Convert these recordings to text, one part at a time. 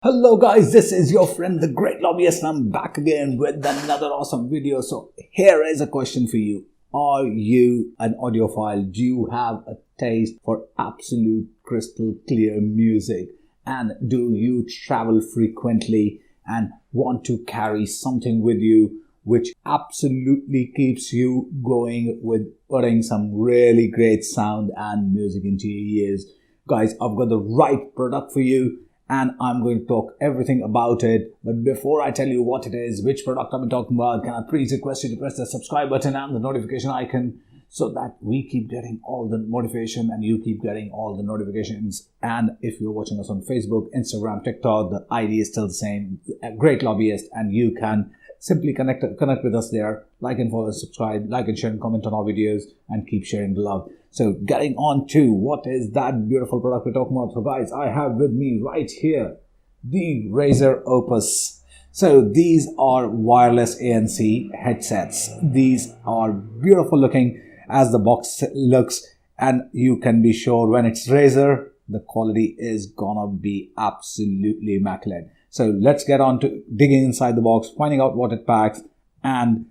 Hello guys, this is your friend the Great Lobbyist and I'm back again with another awesome video. So here is a question for you. Are you an audiophile? Do you have a taste for absolute crystal clear music? And do you travel frequently and want to carry something with you which absolutely keeps you going with putting some really great sound and music into your ears? Guys, I've got the right product for you. And I'm going to talk everything about it. But before I tell you what it is, which product I'm talking about, can I please request you to press the subscribe button and the notification icon so that we keep getting all the motivation and you keep getting all the notifications. And if you're watching us on Facebook, Instagram, TikTok, the ID is still the same, Great Lobbyist, and you can simply connect with us there. Like and follow, subscribe, like and share and comment on our videos, and keep sharing the love. So getting on to what is that beautiful product we're talking about. So guys, I have with me right here the Razer Opus. So these are wireless ANC headsets. These are beautiful looking as the box looks, and you can be sure when it's Razer, the quality is gonna be absolutely immaculate. So let's get on to digging inside the box, finding out what it packs, and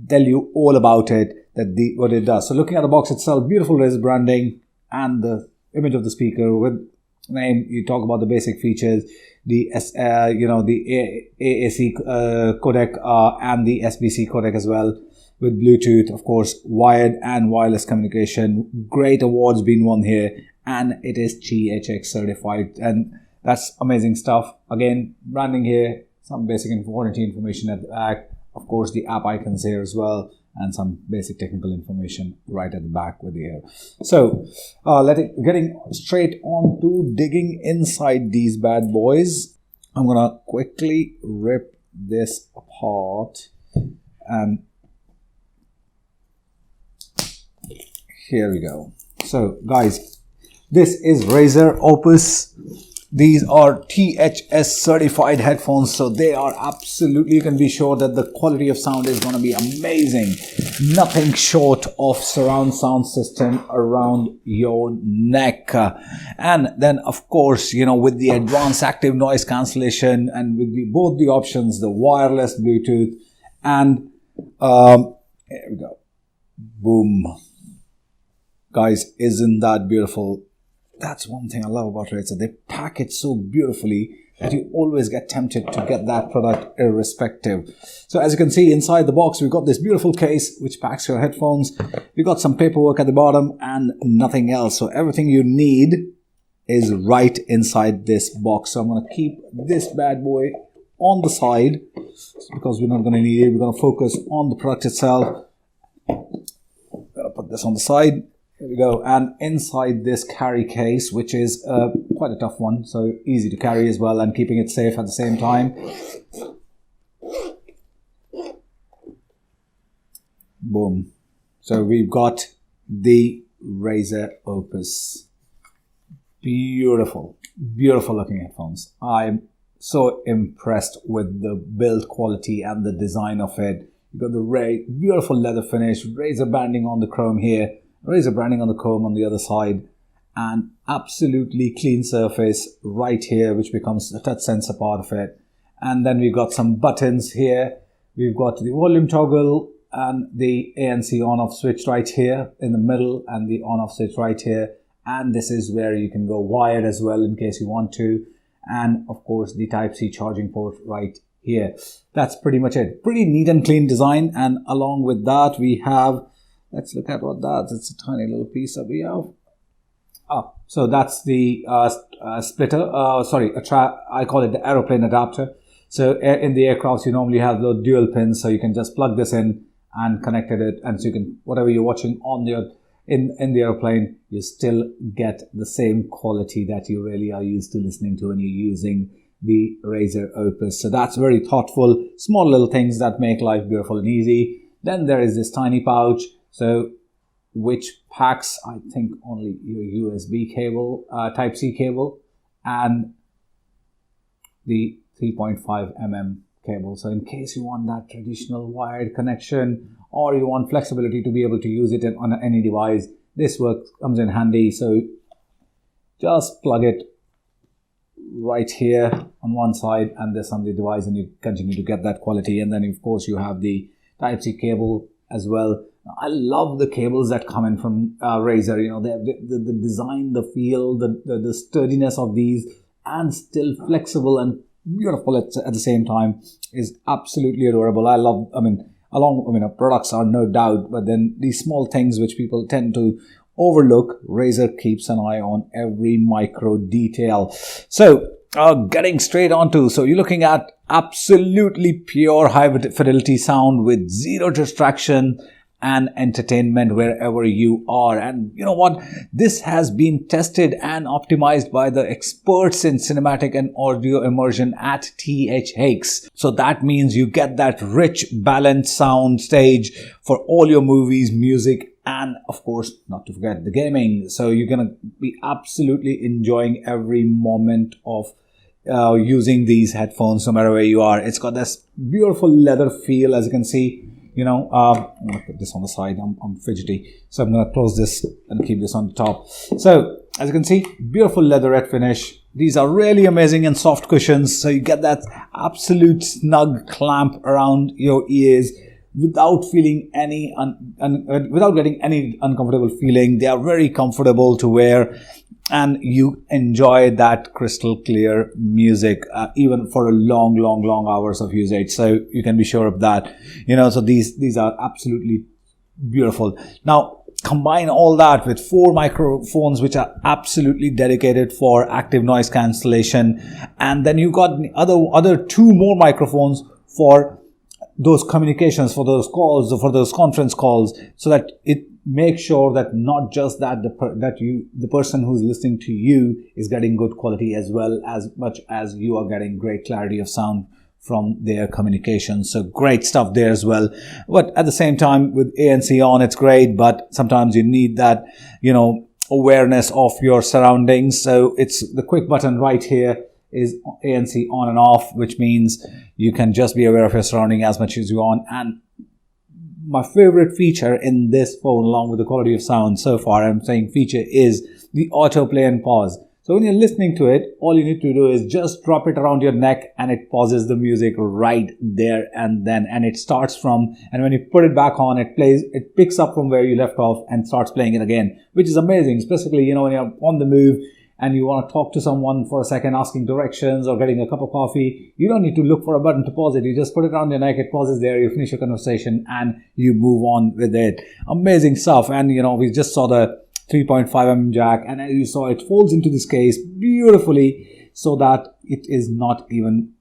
tell you all about it, what it does. So looking at the box itself, beautiful Razer branding and the image of the speaker with name. You talk about the basic features, the the AAC codec and the SBC codec as well, with Bluetooth, of course, wired and wireless communication. Great awards being won here, and it is GHX certified, and that's amazing stuff. Again, branding here, some basic warranty information at the back. Of course, the app icons here as well, and some basic technical information right at the back with the air. So, getting straight on to digging inside these bad boys. I'm gonna quickly rip this apart, and here we go. So, guys, this is Razer Opus. These are THS certified headphones, so they are absolutely, you can be sure that the quality of sound is going to be amazing. Nothing short of surround sound system around your neck. And then, of course, with the advanced active noise cancellation and with both the options, the wireless, Bluetooth, and here we go. Boom. Guys, isn't that beautiful? That's one thing I love about Razer. They pack it so beautifully that you always get tempted to get that product irrespective. So as you can see inside the box, we've got this beautiful case which packs your headphones. We've got some paperwork at the bottom and nothing else. So everything you need is right inside this box. So I'm going to keep this bad boy on the side because we're not going to need it. We're going to focus on the product itself. I'm going to put this on the side. Here we go, and inside this carry case, which is quite a tough one, so easy to carry as well and keeping it safe at the same time. Boom. So we've got the Razer Opus. Beautiful, beautiful looking headphones. I'm so impressed with the build quality and the design of it. You've got the beautiful leather finish, Razer banding on the chrome here, Razer branding on the comb on the other side, and absolutely clean surface right here, which becomes the touch sensor part of it. And then we've got some buttons here. We've got the volume toggle and the ANC on-off switch right here in the middle, and the on-off switch right here. And this is where you can go wired as well in case you want to. And of course, the Type-C charging port right here. That's pretty much it. Pretty neat and clean design. And along with that, we have, let's look at what that is. It's a tiny little piece that we have. So that's the splitter. I call it the aeroplane adapter. So in the aircrafts, you normally have the dual pins, so you can just plug this in and connect it, and so you can, whatever you're watching on the in the airplane, you still get the same quality that you really are used to listening to when you're using the Razer Opus. So that's very thoughtful, small little things that make life beautiful and easy. Then there is this tiny pouch, so which packs, I think, only your USB cable, Type-C cable, and the 3.5 mm cable. So in case you want that traditional wired connection, or you want flexibility to be able to use it on any device, this comes in handy. So just plug it right here on one side and this on the device, and you continue to get that quality. And then of course you have the Type-C cable as well. I love the cables that come in from Razer. You know, the design, the feel, the sturdiness of these, and still flexible and beautiful at the same time is absolutely adorable. I love, products are no doubt, but then these small things which people tend to overlook, Razer keeps an eye on every micro detail. So getting straight onto, so you're looking at absolutely pure high fidelity sound with zero distraction and entertainment wherever you are. And you know what? This has been tested and optimized by the experts in cinematic and audio immersion at THX. So that means you get that rich, balanced sound stage for all your movies, music, and of course, not to forget the gaming. So you're going to be absolutely enjoying every moment of using these headphones no matter where you are. It's got this beautiful leather feel, as you can see. You know, I'm going to put this on the side. I'm fidgety. So I'm going to close this and keep this on the top. So as you can see, beautiful leatherette finish. These are really amazing and soft cushions. So you get that absolute snug clamp around your ears without feeling any, without getting any uncomfortable feeling. They are very comfortable to wear. And you enjoy that crystal clear music even for a long hours of usage. So you can be sure of that. You know, so these are absolutely beautiful. Now combine all that with 4 microphones which are absolutely dedicated for active noise cancellation, and then you got other 2 more microphones for those communications, for those calls, for those conference calls, so that it makes sure that not just that the person who's listening to you is getting good quality as well, as much as you are getting great clarity of sound from their communications. So great stuff there as well. But at the same time, with ANC on, it's great, but sometimes you need that, you know, awareness of your surroundings. So it's the quick button right here is ANC on and off, which means you can just be aware of your surrounding as much as you want. And my favorite feature in this phone, along with the quality of sound so far, I'm saying feature, is the autoplay and pause. So when you're listening to it, all you need to do is just drop it around your neck and it pauses the music right there and then, and it starts from, and when you put it back on, it picks up from where you left off and starts playing it again, which is amazing, especially, you know, when you're on the move and you want to talk to someone for a second, asking directions or getting a cup of coffee. You don't need to look for a button to pause it. You just put it around your neck, it pauses there, you finish your conversation and you move on with it. Amazing stuff. And you know, we just saw the 3.5mm jack, and as you saw, it folds into this case beautifully so that it is not even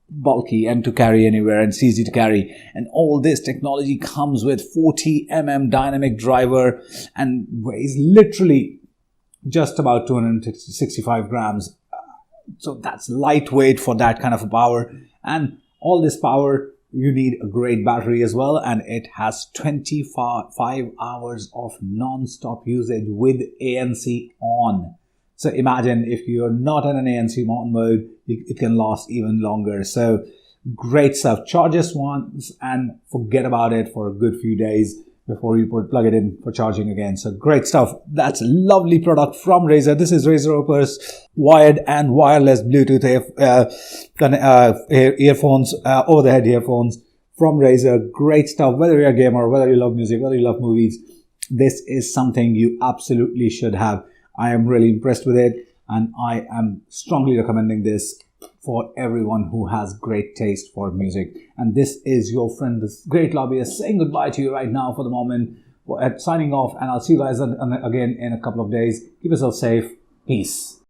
bulky and to carry anywhere, and it's easy to carry. And all this technology comes with 40mm dynamic driver and weighs literally just about 265 grams. So that's lightweight for that kind of a power. And all this power, you need a great battery as well, and it has 25 hours of non-stop usage with ANC on. So imagine if you're not in an ANC on mode, it can last even longer. So great stuff. Charge this once and forget about it for a good few days before you plug it in for charging again. So great stuff. That's a lovely product from Razer. This is Razer Opus wired and wireless Bluetooth earphones, over-the-head earphones from Razer. Great stuff. Whether you're a gamer, whether you love music, whether you love movies, this is something you absolutely should have. I am really impressed with it, and I am strongly recommending this for everyone who has great taste for music. And this is your friend, this great lobbyist, saying goodbye to you right now for the moment, signing off, and I'll see you guys again in a couple of days. Keep yourself safe. Peace.